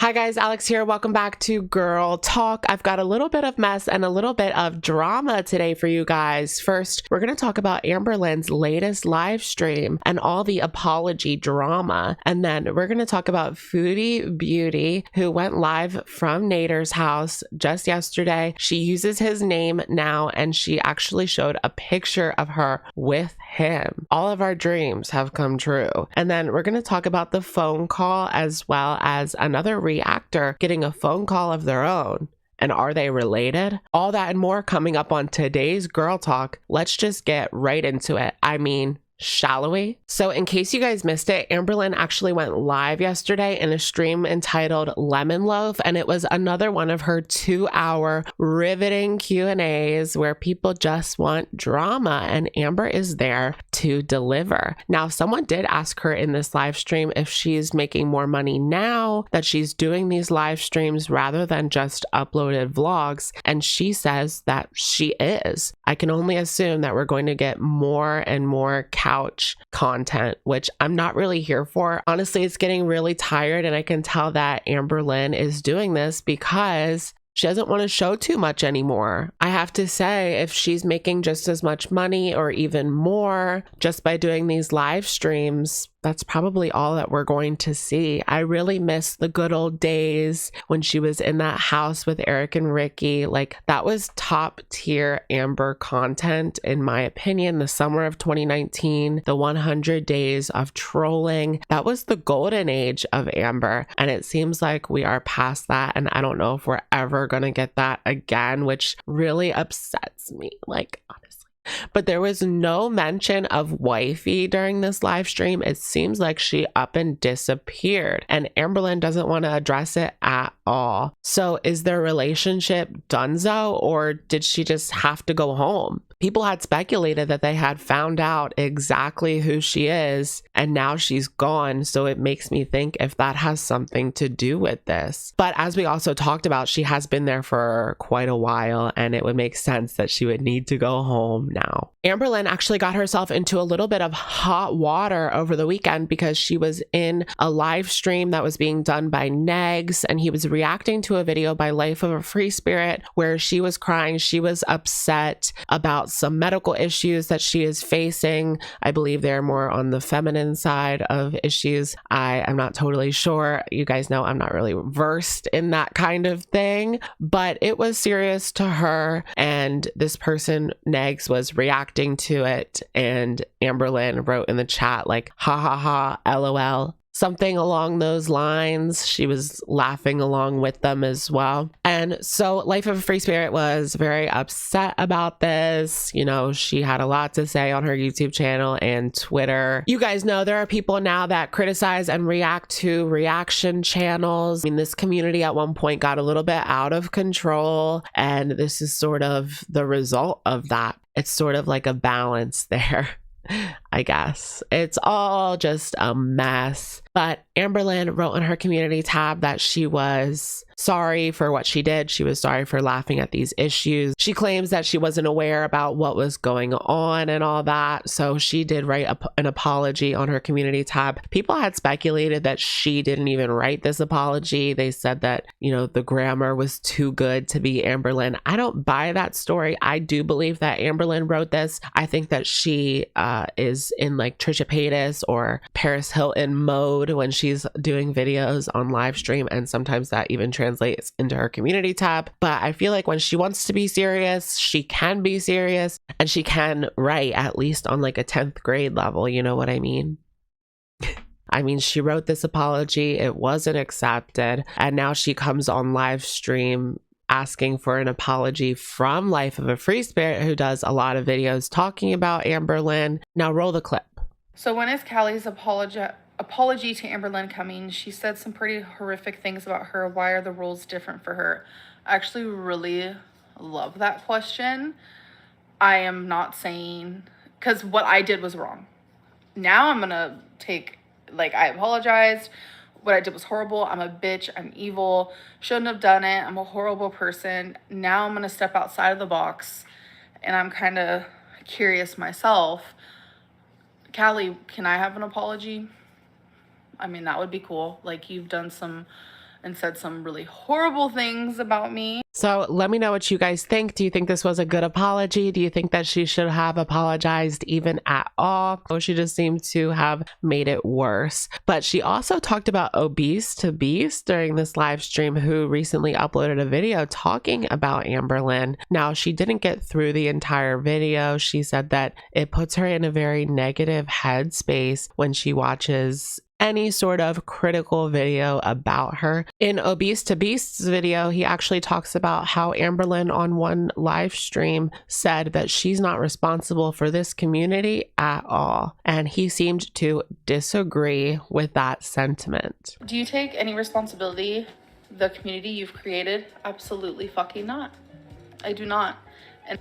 Hi guys, Alex here. Welcome back to Girl Talk. I've got a little bit of mess and a little bit of drama today for you guys. First, we're going to talk about Amberlynn's latest live stream and all the apology drama. And then we're going to talk about Foodie Beauty, who went live from Nader's house just yesterday. She uses his name now, and she actually showed a picture of her with him. All of our dreams have come true. And then we're going to talk about the phone call, as well as another reactor getting a phone call of their own. And are they related? All that and more coming up on today's Girl Talk. Let's just get right into it. Shall we? So in case you guys missed it, Amberlynn actually went live yesterday in a stream entitled Lemon Loaf, and it was another one of her 2-hour riveting Q&As where people just want drama, and Amber is there to deliver. Now, someone did ask her in this live stream if she's making more money now that she's doing these live streams rather than just uploaded vlogs, and she says that she is. I can only assume that we're going to get more and more couch content, which I'm not really here for. Honestly, it's getting really tired, and I can tell that Amberlynn is doing this because she doesn't want to show too much anymore. I have to say, if she's making just as much money or even more just by doing these live streams, that's probably all that we're going to see. I really miss the good old days when she was in that house with Eric and Ricky. Like, that was top tier Amber content, in my opinion. The summer of 2019, the 100 days of trolling, that was the golden age of Amber. And it seems like we are past that. And I don't know if we're ever going to get that again, which really upsets me. Like, honestly. But there was no mention of wifey during this live stream. It seems like she up and disappeared, and Amberlynn doesn't want to address it at all. So is their relationship donezo, or did she just have to go home? People had speculated that they had found out exactly who she is, and now she's gone. So it makes me think if that has something to do with this. But as we also talked about, she has been there for quite a while, and it would make sense that she would need to go home now. Amberlynn actually got herself into a little bit of hot water over the weekend because she was in a live stream that was being done by Negs, and he was reacting to a video by Life of a Free Spirit where she was crying. She was upset about some medical issues that she is facing. I believe they're more on the feminine side of issues. I am not totally sure. You guys know I'm not really versed in that kind of thing, but it was serious to her, and this person, Negs, was reacting to it, and Amberlynn wrote in the chat like, ha ha ha, LOL. Something along those lines. She was laughing along with them as well. And so Life of a Free Spirit was very upset about this. You know, she had a lot to say on her YouTube channel and Twitter. You guys know there are people now that criticize and react to reaction channels. I mean, this community at one point got a little bit out of control, and this is sort of the result of that. It's sort of like a balance there. I guess it's all just a mess. But Amberlynn wrote in her community tab that she was sorry for what she did. She was sorry for laughing at these issues. She claims that she wasn't aware about what was going on and all that. So she did write an apology on her community tab. People had speculated that she didn't even write this apology. They said that, you know, the grammar was too good to be Amberlynn. I don't buy that story. I do believe that Amberlynn wrote this. I think that she is in like Trisha Paytas or Paris Hilton mode when she's doing videos on live stream, and sometimes that even translates into her community tab. But I feel like when she wants to be serious, she can be serious, and she can write at least on like a 10th grade level. You know what I mean? I mean, she wrote this apology, it wasn't accepted, and now she comes on live stream asking for an apology from Life of a Free Spirit, who does a lot of videos talking about Amberlynn. Now roll the clip. So when is Callie's apology to Amberlynn coming? She said some pretty horrific things about her. Why are the rules different for her? I actually really love that question. I am not saying, because what I did was wrong. Now I'm gonna take, like, I apologized. What I did was horrible. I'm a bitch. I'm evil. Shouldn't have done it. I'm a horrible person. Now I'm gonna step outside of the box, and I'm kind of curious myself. Callie, can I have an apology? I mean, that would be cool. Like, you've done some and said some really horrible things about me. So let me know what you guys think. Do you think this was a good apology? Do you think that she should have apologized even at all? Or she just seemed to have made it worse. But she also talked about obesetobeast during this live stream, who recently uploaded a video talking about Amberlynn. Now, she didn't get through the entire video. She said that it puts her in a very negative headspace when she watches any sort of critical video about her. In obesetobeast's video, he actually talks about how Amberlynn on one live stream said that she's not responsible for this community at all. And he seemed to disagree with that sentiment. Do you take any responsibility for the community you've created? Absolutely fucking not. I do not. And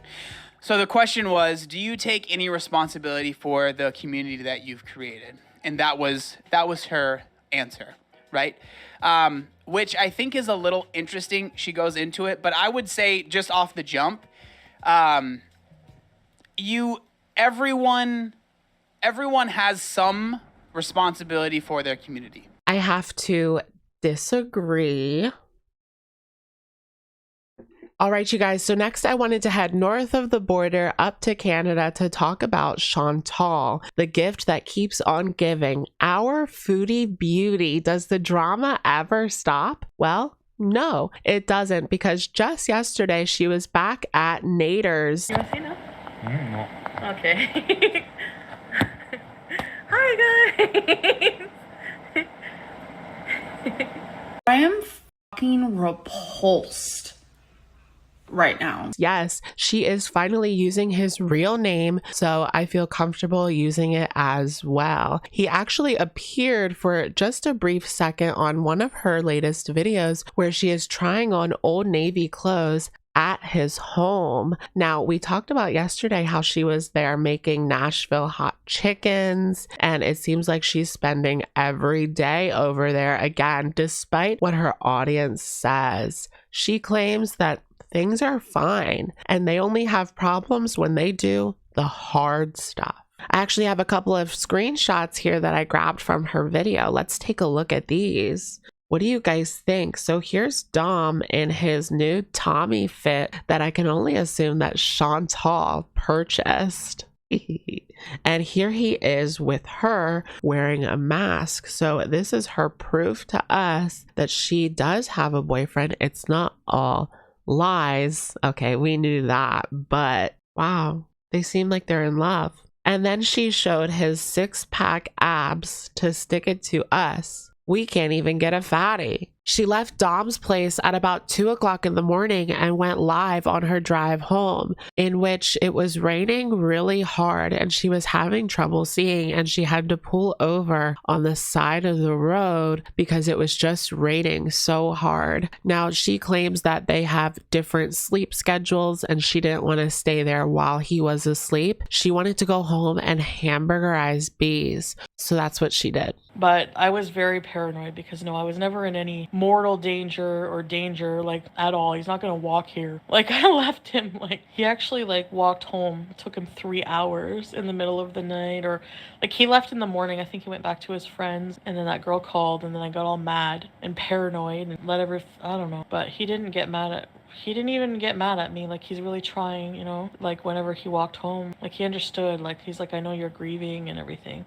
so the question was, do you take any responsibility for the community that you've created? And that was her answer, right? Which I think is a little interesting. She goes into it, but I would say just off the jump, everyone has some responsibility for their community. I have to disagree. All right, you guys. So next I wanted to head north of the border up to Canada to talk about Chantal, the gift that keeps on giving. Our foodie beauty. Does the drama ever stop? Well, no, it doesn't, because just yesterday she was back at Nader's. you want to say no? No. Okay. Hi, guys. I am fucking repulsed right now. Yes, she is finally using his real name, so I feel comfortable using it as well. He actually appeared for just a brief second on one of her latest videos where she is trying on Old Navy clothes at his home. Now, we talked about yesterday how she was there making Nashville hot chickens, and it seems like she's spending every day over there again, despite what her audience says. She claims that things are fine and they only have problems when they do the hard stuff. I actually have a couple of screenshots here that I grabbed from her video. Let's take a look at these. What do you guys think? So here's Dom in his new Tommy fit that I can only assume that Chantal purchased. And here he is with her wearing a mask. So this is her proof to us that she does have a boyfriend. It's not all lies. Okay, we knew that, but wow, they seem like they're in love. And then she showed his six-pack abs to stick it to us. We can't even get a fatty. She left Dom's place at about 2 o'clock in the morning and went live on her drive home, in which it was raining really hard and she was having trouble seeing, and she had to pull over on the side of the road because it was just raining so hard. Now, she claims that they have different sleep schedules and she didn't want to stay there while he was asleep. She wanted to go home and hamburgerize bees. So that's what she did. But I was very paranoid because no, I was never in any mortal danger or danger like at all. He's not gonna walk here. Like I left him, like he actually like walked home. It took him 3 hours in the middle of the night, or like he left in the morning. I think he went back to his friends, and then that girl called, and then I got all mad and paranoid and I don't know. But he didn't even get mad at me. Like he's really trying, you know, like whenever he walked home, like he understood, like he's like, I know you're grieving and everything.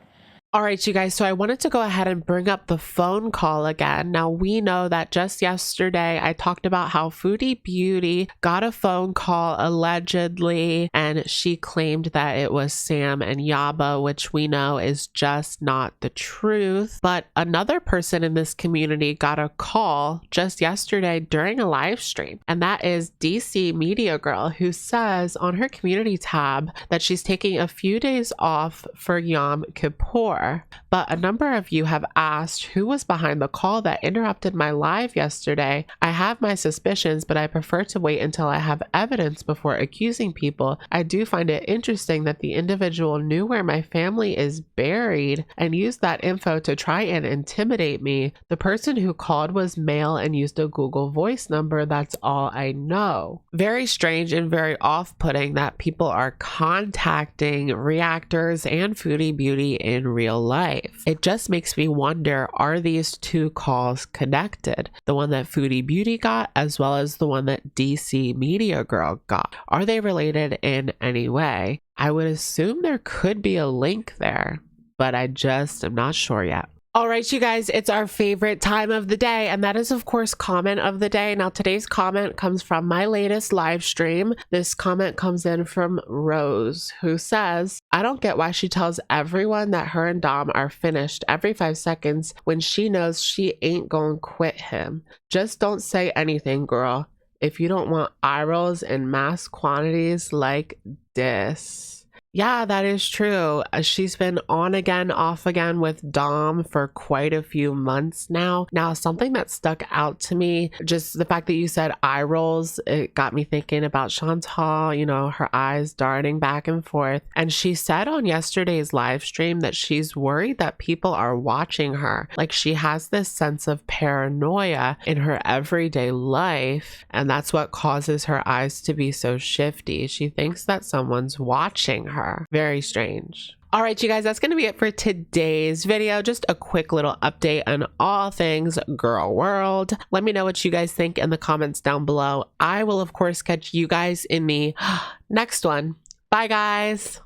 All right, you guys, so I wanted to go ahead and bring up the phone call again. Now, we know that just yesterday I talked about how Foodie Beauty got a phone call allegedly, and she claimed that it was Sam and Yaba, which we know is just not the truth. But another person in this community got a call just yesterday during a live stream, and that is DC Media Girl, who says on her community tab that she's taking a few days off for Yom Kippur. But a number of you have asked who was behind the call that interrupted my live yesterday. I have my suspicions, but I prefer to wait until I have evidence before accusing people. I do find it interesting that the individual knew where my family is buried and used that info to try and intimidate me. The person who called was male and used a Google Voice number. That's all I know. Very strange and very off-putting that people are contacting reactors and Foodie Beauty in real real life. It just makes me wonder, are these two calls connected? The one that Foodie Beauty got as well as the one that DC Media Girl got. Are they related in any way? I would assume there could be a link there, but I just am not sure yet. All right, you guys, it's our favorite time of the day, and that is, of course, comment of the day. Now, today's comment comes from my latest live stream. This comment comes in from Rose, who says, I don't get why she tells everyone that her and Dom are finished every 5 seconds when she knows she ain't gonna quit him. Just don't say anything, girl, if you don't want eye rolls in mass quantities like this. Yeah, that is true. She's been on again, off again with Dom for quite a few months now. Now, something that stuck out to me, just the fact that you said eye rolls, it got me thinking about Chantal, you know, her eyes darting back and forth. And she said on yesterday's live stream that she's worried that people are watching her. Like, she has this sense of paranoia in her everyday life, and that's what causes her eyes to be so shifty. She thinks that someone's watching her. Very strange. All right, you guys, that's going to be it for today's video. Just a quick little update on all things girl world. Let me know what you guys think in the comments down below. I will, of course, catch you guys in the next one. Bye, guys.